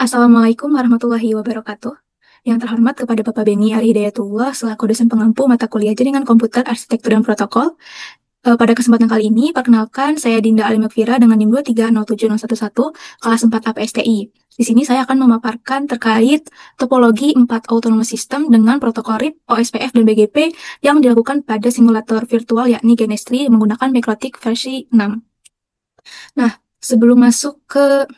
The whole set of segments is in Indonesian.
Assalamualaikum warahmatullahi wabarakatuh. Yang terhormat kepada Bapak Beni Ari Hidayatullah selaku dosen pengampu mata kuliah Jaringan Komputer Arsitektur dan Protokol. Pada kesempatan kali ini, perkenalkan saya Dinda Alimakfira dengan NIM 2307011 kelas 4 APSTI. Di sini saya akan memaparkan terkait topologi 4 autonomous system dengan protokol RIP, OSPF, dan BGP yang dilakukan pada simulator virtual yakni Genestri menggunakan Makrotik versi 6. Nah, sebelum masuk ke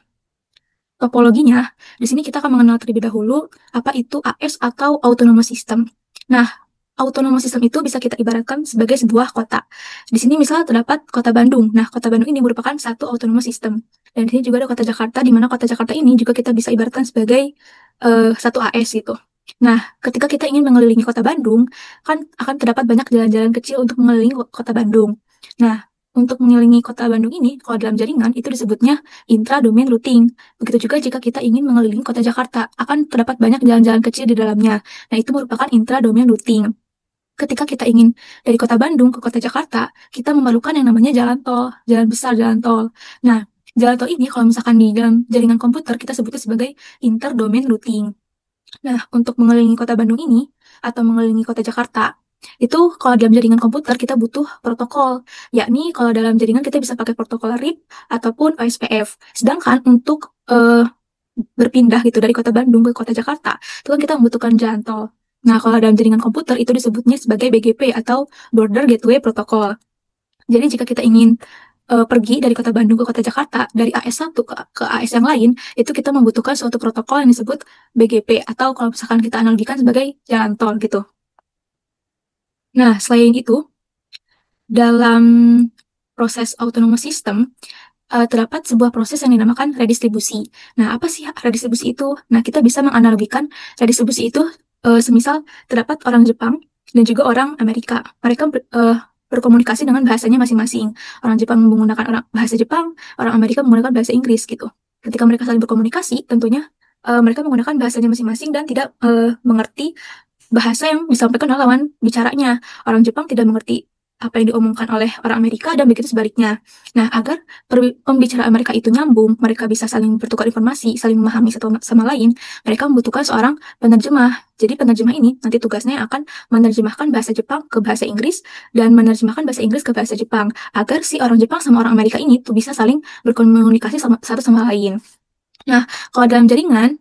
topologinya, di sini kita akan mengenal terlebih dahulu apa itu AS atau autonomous system. Nah, autonomous system itu bisa kita ibaratkan sebagai sebuah kota. Di sini misalnya terdapat kota Bandung. Nah, kota Bandung ini merupakan satu autonomous system. Dan di sini juga ada kota Jakarta, di mana kota Jakarta ini juga kita bisa ibaratkan sebagai satu AS gitu. Nah, ketika kita ingin mengelilingi kota Bandung, kan akan terdapat banyak jalan-jalan kecil untuk mengelilingi kota Bandung. Nah, untuk mengelilingi kota Bandung ini, kalau dalam jaringan, itu disebutnya intra-domain routing. Begitu juga jika kita ingin mengelilingi kota Jakarta, akan terdapat banyak jalan-jalan kecil di dalamnya. Nah, itu merupakan intra-domain routing. Ketika kita ingin dari kota Bandung ke kota Jakarta, kita memerlukan yang namanya jalan tol, jalan besar, jalan tol. Nah, jalan tol ini kalau misalkan di dalam jaringan komputer, kita sebutnya sebagai inter-domain routing. Nah, untuk mengelilingi kota Bandung ini, atau mengelilingi kota Jakarta, itu kalau dalam jaringan komputer kita butuh protokol, yakni kalau dalam jaringan kita bisa pakai protokol RIP ataupun OSPF. Sedangkan untuk berpindah gitu dari kota Bandung ke kota Jakarta, itu kan kita membutuhkan jalan tol. Nah, kalau dalam jaringan komputer itu disebutnya sebagai BGP atau Border Gateway Protocol. Jadi jika kita ingin pergi dari kota Bandung ke kota Jakarta, dari AS1 ke AS yang lain, itu kita membutuhkan suatu protokol yang disebut BGP, atau kalau misalkan kita analogikan sebagai jalan tol gitu. Nah, selain itu, dalam proses autonomous system, terdapat sebuah proses yang dinamakan redistribusi. Nah, apa sih redistribusi itu? Nah, kita bisa menganalogikan redistribusi itu semisal terdapat orang Jepang dan juga orang Amerika. Mereka berkomunikasi dengan bahasanya masing-masing. Orang Jepang menggunakan bahasa Jepang, orang Amerika menggunakan bahasa Inggris gitu. Ketika mereka saling berkomunikasi, tentunya mereka menggunakan bahasanya masing-masing dan tidak mengerti bahasa yang disampaikan oleh lawan bicaranya. Orang Jepang tidak mengerti apa yang diomongkan oleh orang Amerika dan begitu sebaliknya. Nah, agar pembicaraan mereka itu nyambung, mereka bisa saling bertukar informasi, saling memahami satu sama lain, mereka membutuhkan seorang penerjemah. Jadi penerjemah ini nanti tugasnya akan menerjemahkan bahasa Jepang ke bahasa Inggris dan menerjemahkan bahasa Inggris ke bahasa Jepang agar si orang Jepang sama orang Amerika ini tuh bisa saling berkomunikasi satu sama lain. Nah, kalau dalam jaringan,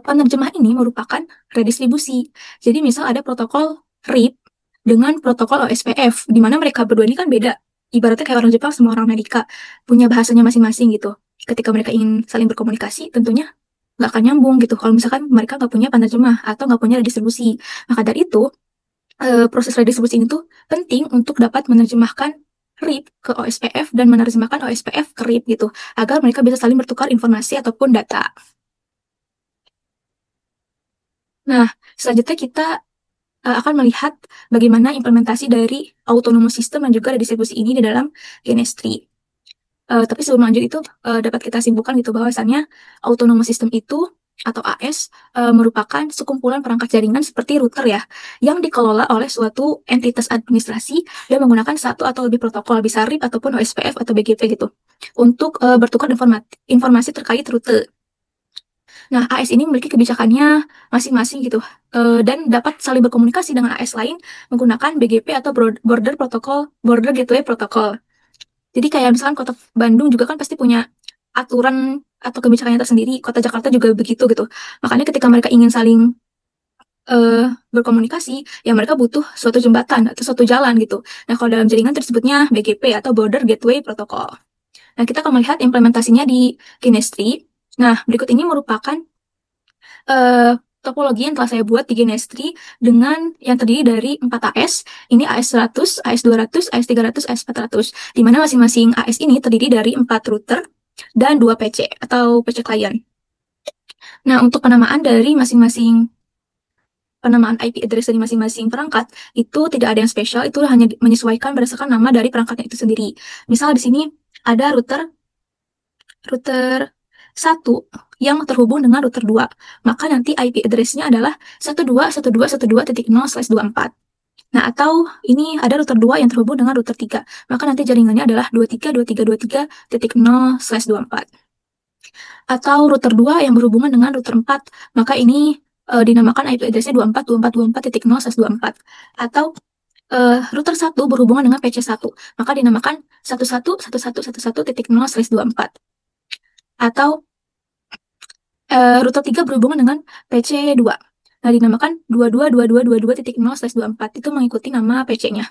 penerjemah ini merupakan redistribusi. Jadi misal ada protokol RIP dengan protokol OSPF, di mana mereka berdua ini kan beda. Ibaratnya kayak orang Jepang sama orang Amerika, punya bahasanya masing-masing gitu. Ketika mereka ingin saling berkomunikasi, tentunya nggak akan nyambung gitu. Kalau misalkan mereka nggak punya penerjemah atau nggak punya redistribusi. Maka dari itu, proses redistribusi ini tuh penting untuk dapat menerjemahkan RIP ke OSPF dan menerjemahkan OSPF ke RIP gitu, agar mereka bisa saling bertukar informasi ataupun data. Nah, selanjutnya kita akan melihat bagaimana implementasi dari autonomous system dan juga redistribusi ini di dalam Genestri. Tapi sebelum lanjut itu dapat kita simpulkan gitu bahwasannya autonomous system itu atau AS merupakan sekumpulan perangkat jaringan seperti router ya, yang dikelola oleh suatu entitas administrasi dan menggunakan satu atau lebih protokol, bisa RIP ataupun OSPF atau BGP gitu, untuk bertukar informasi terkait rute. Nah, AS ini memiliki kebijakannya masing-masing gitu, dan dapat saling berkomunikasi dengan AS lain menggunakan BGP atau Border Gateway Protocol. Jadi kayak misalkan kota Bandung juga kan pasti punya aturan atau kebijakannya tersendiri, kota Jakarta juga begitu gitu. Makanya ketika mereka ingin saling berkomunikasi, ya mereka butuh suatu jembatan atau suatu jalan gitu. Nah, kalau dalam jaringan tersebutnya BGP atau Border Gateway Protocol. Nah, kita akan melihat implementasinya di Kinestri. Nah, berikut ini merupakan eh, topologi yang telah saya buat di Genestri dengan yang terdiri dari 4 AS. Ini AS 100, AS 200, AS 300, AS 400. Di mana masing-masing AS ini terdiri dari 4 router dan 2 PC atau PC client. Nah, untuk penamaan dari masing-masing penamaan IP address dari masing-masing perangkat itu tidak ada yang spesial, itu hanya menyesuaikan berdasarkan nama dari perangkatnya itu sendiri. Misal di sini ada router router 1 yang terhubung dengan router 2. Maka nanti IP address-nya adalah 192.168.0/24. Nah, atau ini ada router 2 yang terhubung dengan router 3. Maka nanti jaringannya adalah 23.23.23.0/24. Atau router 2 yang berhubungan dengan router 4, maka ini dinamakan IP address-nya 24.24.24.0/24. Atau router 1 berhubungan dengan PC1, maka dinamakan 11.11.11.0/24. Atau router 3 berhubungan dengan PC2. Nah, dinamakan 22.22.22.0/24. Itu mengikuti nama PC-nya.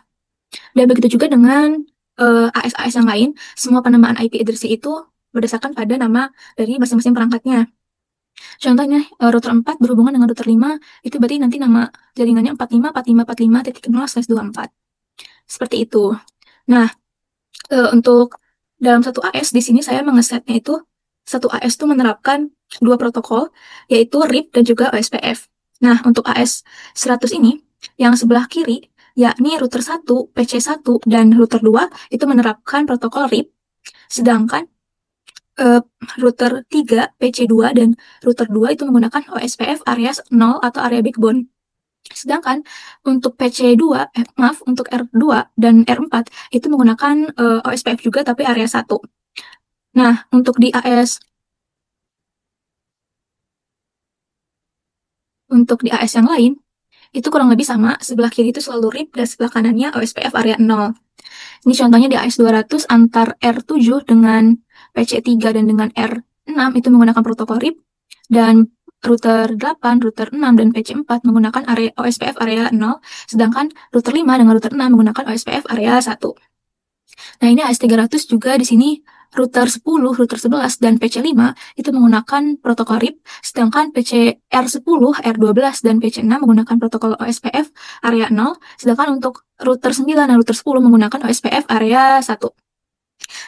Dan begitu juga dengan AS-AS yang lain, semua penamaan IP address itu berdasarkan pada nama dari masing-masing perangkatnya. Contohnya, router 4 berhubungan dengan router 5, itu berarti nanti nama jaringannya 45.45.45.0/24. Seperti itu. Nah, untuk dalam satu AS, di sini saya mengesetnya itu, satu AS itu menerapkan dua protokol, yaitu RIP dan juga OSPF. Nah, untuk AS 100 ini, yang sebelah kiri, yakni router 1, PC1, dan router 2, itu menerapkan protokol RIP, sedangkan router 3, PC2, dan router 2 itu menggunakan OSPF area 0 atau area backbone. Sedangkan untuk PC2, untuk R2 dan R4 itu menggunakan OSPF juga tapi area 1. Nah, untuk di AS yang lain, itu kurang lebih sama, sebelah kiri itu selalu RIP dan sebelah kanannya OSPF area 0. Ini contohnya di AS 200 antar R7 dengan PC3 dan dengan R6 itu menggunakan protokol RIP, dan router 8, router 6, dan PC4 menggunakan OSPF area 0, sedangkan router 5 dengan router 6 menggunakan OSPF area 1. Nah, ini AS300 juga di sini router 10, router 11, dan PC5 itu menggunakan protokol RIP, sedangkan PC R10, R12, dan PC6 menggunakan protokol OSPF area 0, sedangkan untuk router 9 dan router 10 menggunakan OSPF area 1.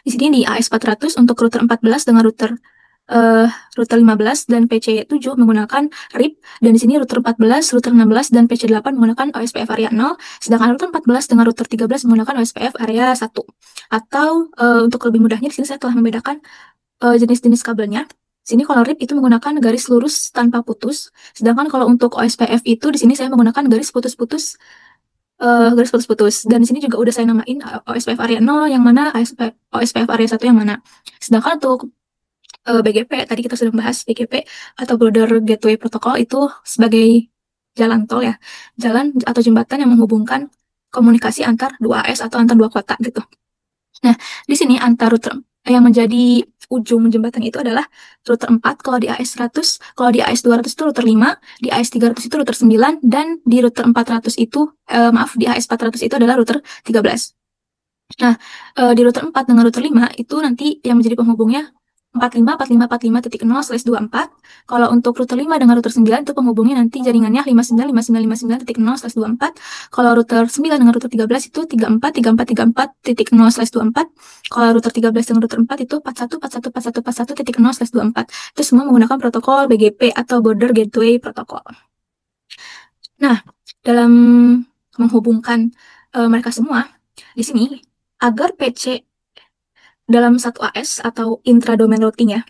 Di sini di AS400 untuk router 14 dengan router 15 dan PC7 menggunakan RIP, dan di sini router 14, router 16, dan PC8 menggunakan OSPF area 0, sedangkan router 14 dengan router 13 menggunakan OSPF area 1. Atau untuk lebih mudahnya, di sini saya telah membedakan jenis-jenis kabelnya. Sini kalau RIP itu menggunakan garis lurus tanpa putus, sedangkan kalau untuk OSPF itu di sini saya menggunakan garis putus-putus. Dan di sini juga udah saya namain OSPF area 0 yang mana, OSPF area 1 yang mana. Sedangkan untuk BGP, tadi kita sudah membahas BGP atau Border Gateway Protocol itu sebagai jalan tol ya, jalan atau jembatan yang menghubungkan komunikasi antar dua AS atau antar dua kota gitu. Nah, di sini antar router yang menjadi ujung jembatan itu adalah router 4 kalau di AS 100, kalau di AS 200 itu router 5, di AS 300 itu router 9, dan di router 400 itu, di AS 400 itu adalah router 13. Nah, di router 4 dengan router 5 itu nanti yang menjadi penghubungnya 45.45.45.0/24. Kalau untuk router 5 dengan router 9 itu penghubungnya nanti jaringannya 59.59.59.0/24. Kalau router 9 dengan router 13 itu 34.34.34.0/24. Kalau router 13 dengan router 4 itu 41.41.41.41.0/24. Itu semua menggunakan protokol BGP atau Border Gateway Protocol. Nah, dalam menghubungkan mereka semua, di sini agar PC dalam satu AS atau intra-domain routing ya,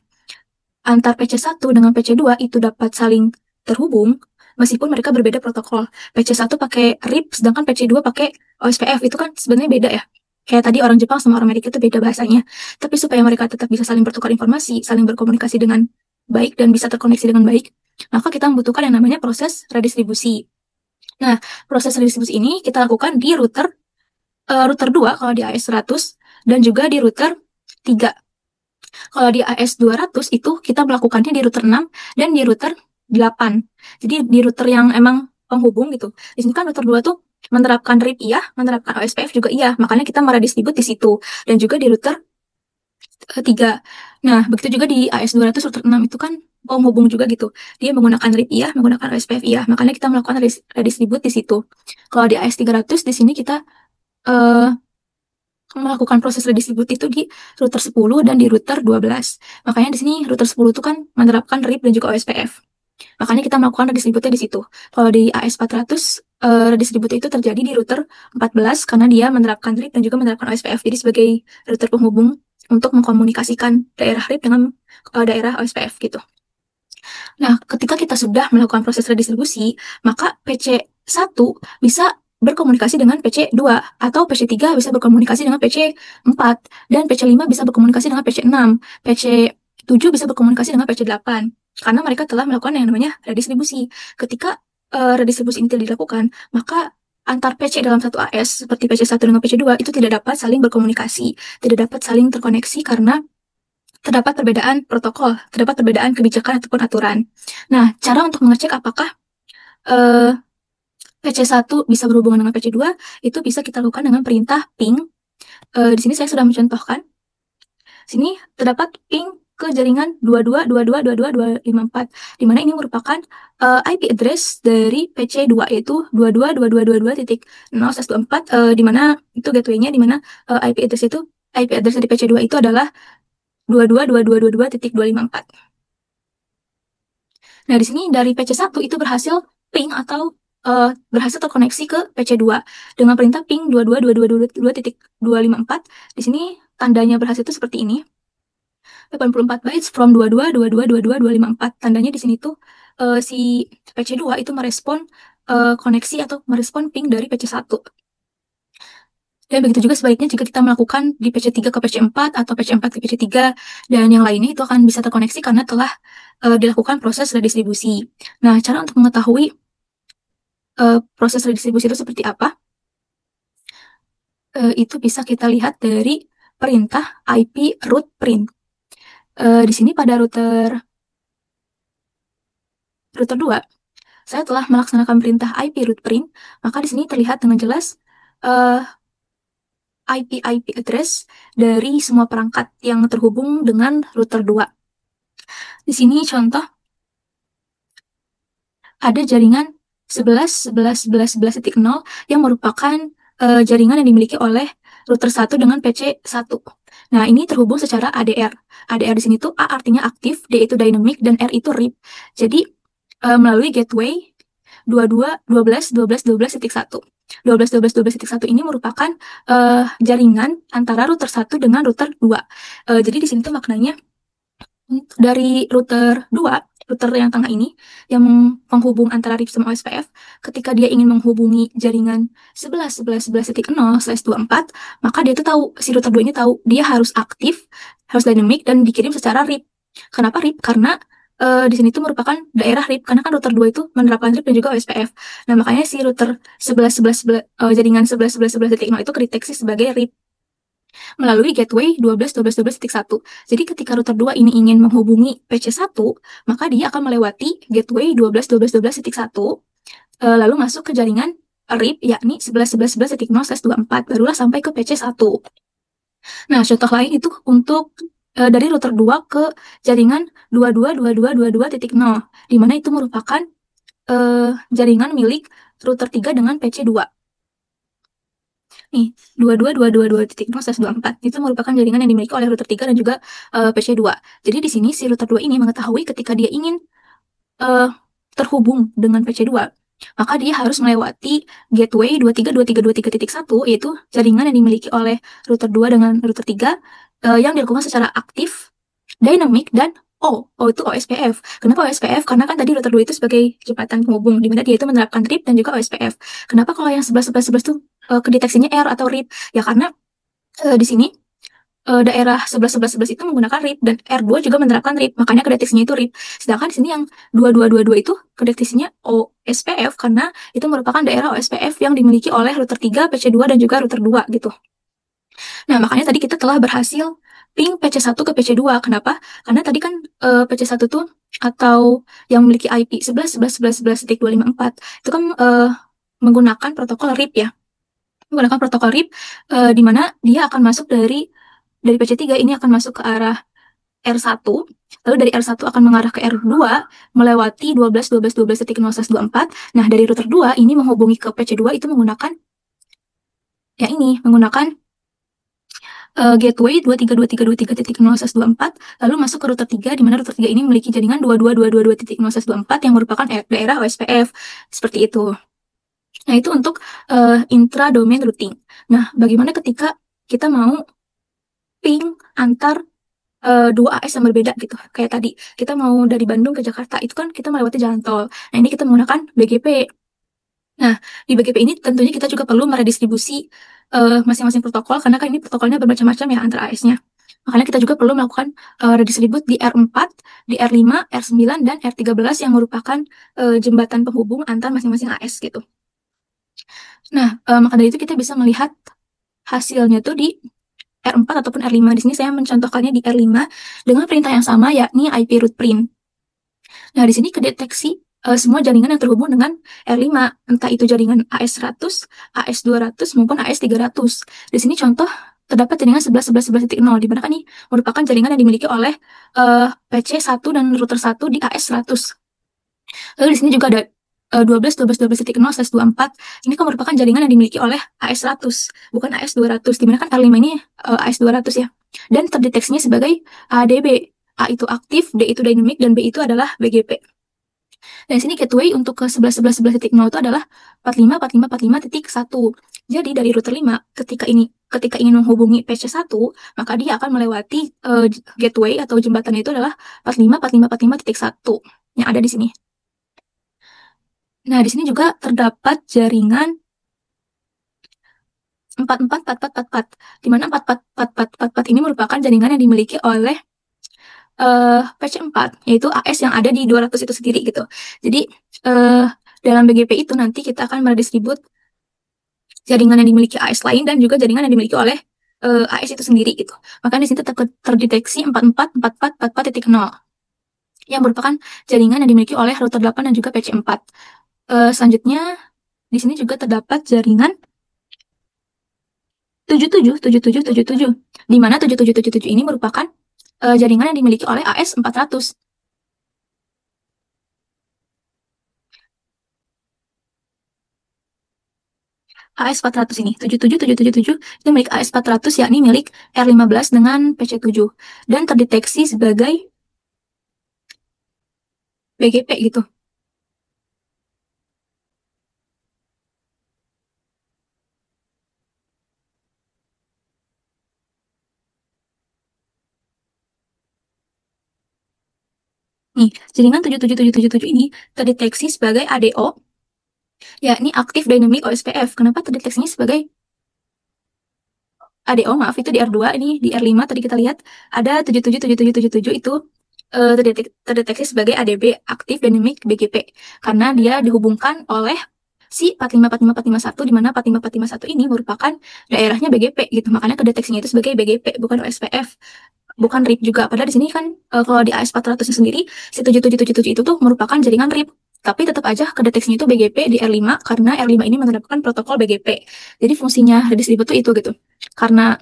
antar PC1 dengan PC2 itu dapat saling terhubung meskipun mereka berbeda protokol. PC1 pakai RIP, sedangkan PC2 pakai OSPF. Itu kan sebenarnya beda ya. Kayak tadi orang Jepang sama orang Amerika itu beda bahasanya. Tapi supaya mereka tetap bisa saling bertukar informasi, saling berkomunikasi dengan baik, dan bisa terkoneksi dengan baik, maka kita membutuhkan yang namanya proses redistribusi. Nah, proses redistribusi ini kita lakukan di router 2 kalau di AS 100, dan juga di router 3. Kalau di AS 200 itu kita melakukannya di router 6 dan di router 8. Jadi di router yang emang penghubung gitu. Di sini kan router 2 tuh menerapkan RIP iya, menerapkan OSPF juga iya. Makanya kita meredistribut di situ. Dan juga di router 3. Nah, begitu juga di AS 200 router 6 itu kan penghubung juga gitu. Dia menggunakan RIP iya, menggunakan OSPF iya. Makanya kita melakukan redistribut di situ. Kalau di AS 300 di sini kita melakukan proses redistribut itu di router 10 dan di router 12. Makanya di sini router 10 itu kan menerapkan RIP dan juga OSPF. Makanya kita melakukan redistributnya di situ. Kalau di AS 400, redistribut itu terjadi di router 14 karena dia menerapkan RIP dan juga menerapkan OSPF. Jadi sebagai router penghubung untuk mengkomunikasikan daerah RIP dengan daerah OSPF gitu. Nah, ketika kita sudah melakukan proses redistribusi, maka PC1 bisa berkomunikasi dengan PC2, atau PC3 bisa berkomunikasi dengan PC4, dan PC5 bisa berkomunikasi dengan PC6. 7 bisa berkomunikasi dengan PC8 karena mereka telah melakukan yang namanya redistribusi. Ketika redistribusi ini tidak dilakukan, maka antar PC dalam satu AS seperti PC1 dengan PC2 itu tidak dapat saling berkomunikasi, tidak dapat saling terkoneksi karena terdapat perbedaan protokol, terdapat perbedaan kebijakan ataupun aturan. Nah, cara untuk mengecek apakah PC1 bisa berhubungan dengan PC2 itu bisa kita lakukan dengan perintah ping. Di sini saya sudah mencontohkan. Sini terdapat ping ke jaringan 22.22.22.22.54, di mana ini merupakan IP address dari PC2 yaitu 22.22.22.0/24, di mana itu gateway-nya, di mana IP address dari PC2 itu adalah 22.22.22.254. Nah, di sini dari PC1 itu berhasil ping atau berhasil terkoneksi ke PC2 dengan perintah ping 22.22.22.254. Di sini tandanya berhasil itu seperti ini. 84 bytes from 22.22.22.254. Tandanya di sini tuh si PC2 itu merespon koneksi atau merespon ping dari PC1. Dan begitu juga sebaliknya jika kita melakukan di PC3 ke PC4 atau PC4 ke PC3 dan yang lainnya itu akan bisa terkoneksi karena telah dilakukan proses redistribusi. Nah, cara untuk mengetahui proses redistribusi itu seperti apa, itu bisa kita lihat dari perintah IP root print. Di sini pada router 2, saya telah melaksanakan perintah IP root print, maka di sini terlihat dengan jelas IP address dari semua perangkat yang terhubung dengan router 2. Di sini contoh ada jaringan 11.11.11.11.0 yang merupakan jaringan yang dimiliki oleh router 1 dengan PC1. Nah, ini terhubung secara ADR. ADR di sini tuh A artinya aktif, D itu dynamic, dan R itu RIP. Jadi, melalui gateway 12.12.12.12.1. 12.12.12.1 ini merupakan jaringan antara router 1 dengan router 2. Jadi di sini tuh maknanya dari router 2, router yang tengah ini, yang penghubung antara RIP sama OSPF, ketika dia ingin menghubungi jaringan 11.11.11.0/24, maka dia tuh tahu, si router 2 ini tahu, dia harus aktif, harus dynamic, dan dikirim secara RIP. Kenapa RIP? Karena di sini tuh merupakan daerah RIP, karena kan router 2 itu menerapkan RIP dan juga OSPF. Nah, makanya si router 11.11, jaringan 11.11.11.0 itu kedeteksi sebagai RIP melalui gateway 12.12.12.1. Jadi ketika router 2 ini ingin menghubungi PC1, maka dia akan melewati gateway 12.12.12.1, lalu masuk ke jaringan RIP, yakni 11.11.11.0/24, barulah sampai ke PC1. Nah, contoh lain itu untuk dari router 2 ke jaringan 22.22.22.0, di mana itu merupakan jaringan milik router 3 dengan PC2. Nih, 22.22.22.0/24 itu merupakan jaringan yang dimiliki oleh router 3 dan juga PC2. Jadi di sini si router 2 ini mengetahui ketika dia ingin terhubung dengan PC2, maka dia harus melewati gateway 23.23.23.1, yaitu jaringan yang dimiliki oleh router 2 dengan router 3 yang dilakukan secara aktif, dynamic, dan O itu OSPF. Kenapa OSPF? Karena kan tadi router 2 itu sebagai jembatan penghubung, di mana dia itu menerapkan RIP dan juga OSPF. Kenapa kalau yang 11.11.11 itu kedeteksinya R atau RIP? Ya karena di sini daerah 11.11.11 itu menggunakan RIP, dan R2 juga menerapkan RIP, makanya kedeteksinya itu RIP. Sedangkan di sini yang 2222 itu kedeteksinya OSPF, karena itu merupakan daerah OSPF yang dimiliki oleh router 3, PC2, dan juga router 2 gitu. Nah, makanya tadi kita telah berhasil ping PC1 ke PC2. Kenapa? Karena tadi kan PC1 tuh atau yang memiliki IP 11.11.11.11.254 itu kan menggunakan protokol RIP ya. Menggunakan protokol RIP di mana dia akan masuk dari PC3 ini akan masuk ke arah R1, lalu dari R1 akan mengarah ke R2 melewati 12.12.12.0/24. Nah, dari router 2 ini menghubungi ke PC2 itu menggunakan gateway 23.23.23.0/24, lalu masuk ke router 3, di mana router 3 ini memiliki jaringan 22.22.22.0/24 yang merupakan daerah OSPF, seperti itu. Nah, itu untuk intra-domain routing. Nah, bagaimana ketika kita mau ping antar dua AS yang berbeda gitu, kayak tadi kita mau dari Bandung ke Jakarta, itu kan kita melewati jalan tol. Nah, ini kita menggunakan BGP. Nah, di BGP ini tentunya kita juga perlu meredistribusi masing-masing protokol, karena kan ini protokolnya bermacam-macam ya antara AS-nya. Makanya kita juga perlu melakukan redistribute di R4, di R5, R9, dan R13 yang merupakan jembatan penghubung antar masing-masing AS gitu. Nah, maka dari itu kita bisa melihat hasilnya tuh di R4 ataupun R5. Di sini saya mencontohkannya di R5 dengan perintah yang sama, yakni IP root print. Nah, di sini kedeteksi semua jaringan yang terhubung dengan R5, entah itu jaringan AS100, AS200, maupun AS300. Di sini contoh terdapat jaringan 11.11.11.0, di mana kan ini merupakan jaringan yang dimiliki oleh PC1 dan router 1 di AS100. Lalu di sini juga ada 12.12.12.0/24. Ini kan merupakan jaringan yang dimiliki oleh AS100, bukan AS200, di mana kan R5 ini AS200 ya. Dan terdeteksinya sebagai ADB. A itu aktif, D itu dynamic, dan B itu adalah BGP. Dan di sini gateway untuk ke 11.11.11.0 itu adalah 45.45.45.1. Jadi dari router 5, ketika ingin menghubungi PC1, maka dia akan melewati gateway atau jembatannya itu adalah 45.45.45.1 yang ada di sini. Nah, di sini juga terdapat jaringan 444444, di mana 444444 ini merupakan jaringan yang dimiliki oleh PC4, yaitu AS yang ada di 200 itu sendiri gitu. Jadi, dalam BGP itu nanti kita akan meredistribut jaringan yang dimiliki AS lain dan juga jaringan yang dimiliki oleh AS itu sendiri gitu. Maka di sini terdeteksi 444444.0 yang merupakan jaringan yang dimiliki oleh router 8 dan juga PC4. Selanjutnya, di sini juga terdapat jaringan 777777, di mana 7777 ini merupakan jaringan yang dimiliki oleh AS400. AS400 ini, 77777 itu milik AS400, yakni milik R15 dengan PC7, dan terdeteksi sebagai BGP gitu. Nih, jaringan 77777 ini terdeteksi sebagai ADO, yakni Active Dynamic OSPF. Kenapa terdeteksinya sebagai ADO? Maaf, itu di R2, ini di R5 tadi kita lihat ada 777777 itu terdeteksi sebagai ADB, Active Dynamic BGP, karena dia dihubungkan oleh si 454541, di mana 454541 ini merupakan daerahnya BGP gitu. Makanya kedeteksinya itu sebagai BGP, bukan OSPF, bukan RIP juga. Padahal di sini kan kalau di AS400 sendiri si 7777 itu tuh merupakan jaringan RIP. Tapi tetap aja kedeteksinya itu BGP di R5 karena R5 ini menerapkan protokol BGP. Jadi fungsinya redistribut itu gitu. Karena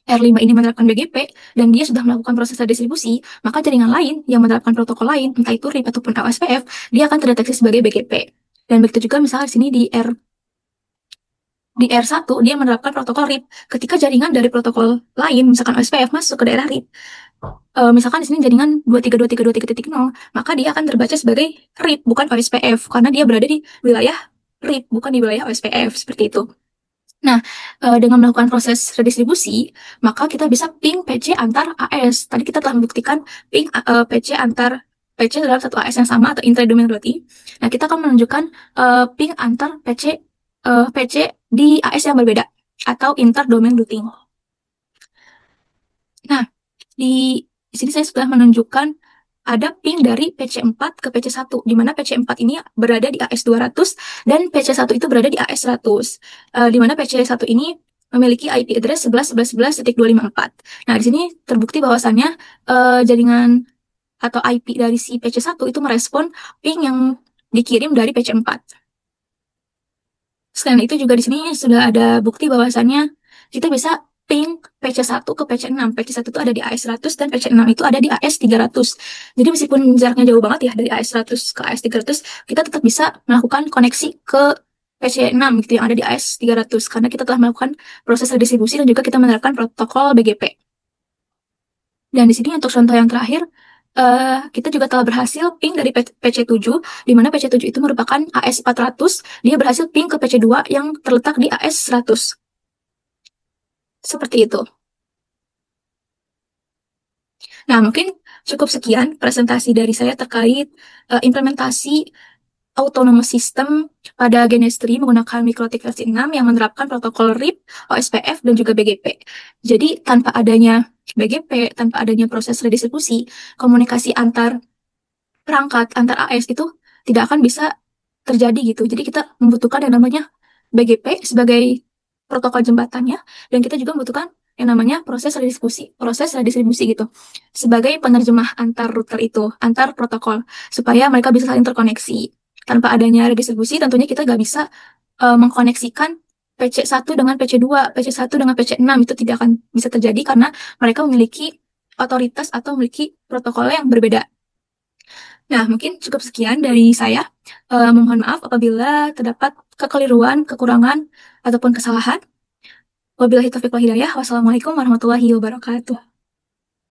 R5 ini menerapkan BGP dan dia sudah melakukan proses redistribusi, maka jaringan lain yang menerapkan protokol lain, entah itu RIP ataupun OSPF, dia akan terdeteksi sebagai BGP. Dan begitu juga misalnya di sini di R1 dia menerapkan protokol RIP. Ketika jaringan dari protokol lain, misalkan OSPF masuk ke daerah RIP, misalkan di sini jaringan 232323.0, maka dia akan terbaca sebagai RIP bukan OSPF karena dia berada di wilayah RIP bukan di wilayah OSPF seperti itu. Nah, dengan melakukan proses redistribusi, maka kita bisa ping PC antar AS. Tadi kita telah membuktikan ping PC antar PC dalam satu AS yang sama atau intra-domain routing. Nah, kita akan menunjukkan ping antar PC di AS yang berbeda atau inter-domain routing. Nah, di sini saya sudah menunjukkan ada ping dari PC4 ke PC1, di mana PC4 ini berada di AS200 dan PC1 itu berada di AS100, di mana PC1 ini memiliki IP address 11.11.11.254. Nah, di sini terbukti bahwasannya jaringan atau IP dari si PC1 itu merespon ping yang dikirim dari PC4. Selain itu juga di sini sudah ada bukti bahwasannya kita bisa ping PC1 ke PC6. PC1 itu ada di AS100 dan PC6 itu ada di AS300. Jadi meskipun jaraknya jauh banget ya dari AS100 ke AS300, kita tetap bisa melakukan koneksi ke PC6 gitu yang ada di AS300 karena kita telah melakukan proses redistribusi dan juga kita menerapkan protokol BGP. Dan di sini untuk contoh yang terakhir, kita juga telah berhasil ping dari PC7, di mana PC7 itu merupakan AS400, dia berhasil ping ke PC2 yang terletak di AS100. Seperti itu. Nah, mungkin cukup sekian presentasi dari saya terkait implementasi autonomous system pada Genestri menggunakan MikroTik versi 6 yang menerapkan protokol RIP, OSPF, dan juga BGP. Jadi, tanpa adanya BGP, tanpa adanya proses redistribusi, komunikasi antar perangkat, antar AS itu tidak akan bisa terjadi gitu. Jadi, kita membutuhkan yang namanya BGP sebagai protokol jembatannya, dan kita juga membutuhkan yang namanya proses redistribusi gitu, sebagai penerjemah antar router itu, antar protokol, supaya mereka bisa saling terkoneksi. Tanpa adanya redistribusi, tentunya kita nggak bisa mengkoneksikan PC1 dengan PC2, PC1 dengan PC6, itu tidak akan bisa terjadi karena mereka memiliki otoritas atau memiliki protokol yang berbeda. Nah, mungkin cukup sekian dari saya. Mohon maaf apabila terdapat kekeliruan, kekurangan, ataupun kesalahan. Wabillahi taufiq wal hidayah. Wassalamualaikum warahmatullahi wabarakatuh.